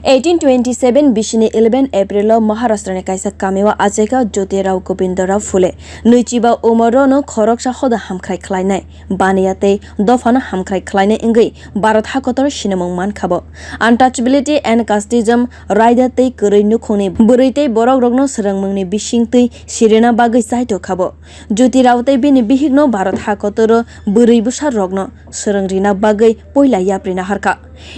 1827 बिसिनि 11 एप्रिल महाराष्ट्रनि कायसा कामेवा आजेका ज्योति राव गोविंद राव फुले नैजिबा उमरनो खरक साखदा हामख्राय खलायनाय बानियाते दफानो हामख्राय खलायनाय इंगै Bharat हाकतर सिनेमं मानखाबो अनटाचेबिलिटी and casteism रायदाते करैनु खुनि बुरैते borok rokno srangmungni bisingtui sirena bagui saito khabo ज्योति रावते बिनि बिहिगनो भारत हाकतर बुरै Busa रokno srangrina bagui poila yaprina harka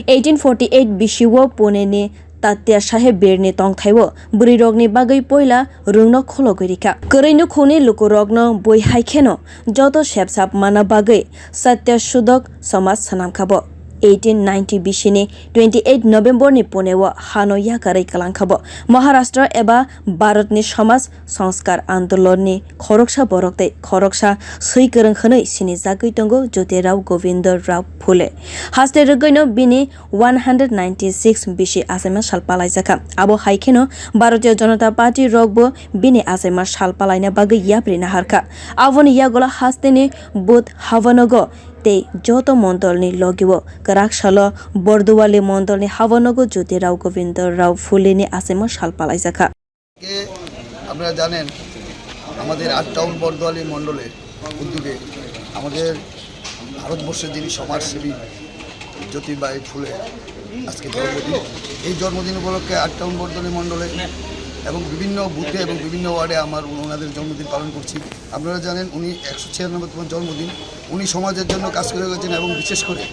1848 बिसिwo पुणेनि Tatya साहेब बेरनि तंथाइवो बुरै रगनि बागै पोइला रुंनो खोलो गरिखा करैनो खुनि लुको रगनो बय हाइखेनो जतो सेबसाब माना बागै सत्य सुदक समाज सनामखाबो 1890 बिसिनि 28 नभेम्बर नि पुणेवो हानो याकारै कलांखाबो महाराष्ट्र एबा भारतनि समाज संस्कार आंदोलननि खरकसा बरकते खरकसा सैकरं खनै सिनिजागै tongo ज्योति राव गोविंद राव फुले हाste रगैनो बिनि 196 बिसि आसामा सालपालाइजाखा आबो हाइखेनो भारतीय जनता पार्टी रगबो बिनि आसामा सालपालाइना बागै याप्रिना हारखा आवनि यागोला हास्तेनि booth habanogo ते joto mondolni logiwo kwrak salo Bordowali mondolni habanogo ज्योति राव गोविंद राव फुलेनि आसामा सालपालाइजाखा আপনারা জানেন আমাদের 8 টাউন বর্দওয়ালি মন্ডলের উদ্যোগে আমাদের ভারতবর্ষের যিনি সমাজসেবী জ্যোতিবাই ফুলে আজকে জন্মদিন এই জন্মদিন উপলক্ষে 8 টাউন বর্দওয়ালি মন্ডলে এবং বিভিন্ন বুথে এবং বিভিন্ন ওয়ার্ডে আমার ওনাদের জন্মদিন পালন করছি আপনারা জানেন উনি 196তম জন্মদিন উনি সমাজের জন্য কাজ করে গেছেন এবং বিশেষ করে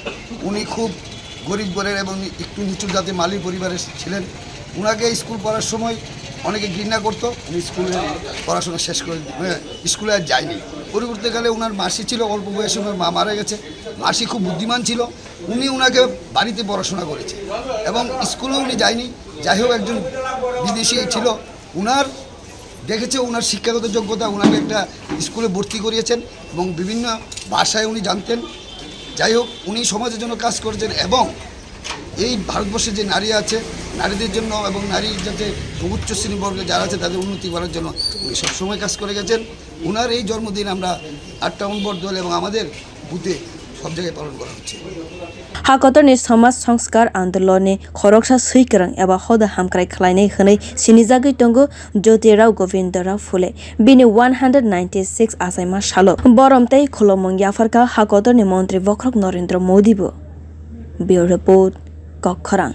উনি খুব গরিব ঘরের এবং একটু নিচু জাতের মালি পরিবারের ছিলেন উনাকে স্কুল পড়ার সময় অনেকে ঘৃণা করতো উনি স্কুলে পড়াশোনা শেষ করে স্কুলে আর যায়নি পরবর্তীকালে ওনার মাসি ছিল অল্প বয়সে ওনার মা মারা গেছে মাসি খুব বুদ্ধিমান ছিল উনি ওনাকে বাড়িতে পড়াশোনা করেছে এবং স্কুলেও উনি যায়নি যাই হোক একজন বিদেশি ছিল উনার দেখেছে ওনার শিক্ষাগত যোগ্যতা ওনাকে একটা স্কুলে ভর্তি করিয়েছেন এবং বিভিন্ন ভাষায় উনি জানতেন যাই হোক উনি সমাজের জন্য কাজ করেছেন এবং এই ভারতবর্ষে যে নারী আছে নারীদের জন্য এবং নারী যাতে উচ্চ শ্রেণীবর্গে যারা আছে তাদের উন্নতি করার জন্য উনি সবসময় কাজ করে গেছেন ওনার এই জন্মদিন আমরা 8 টাউন বর্দওয়ালি এবং আমাদের বুথে সব জায়গায় পালন করা হচ্ছে हाकतरनि समाज संस्कार आंदोलननि खरकसा सैकरं एबा हदा हामख्राय खलायनाय हनै सिनिजागै tongo ज्योति राव गोविंद राव फुले बिनि 196 आसामा सालो बरमतै खुलमंग याफरका हाकतरनि मन्त्री वक्रक नरेन्द्र मोदीबो ब्युरो रिपोर्ट खरक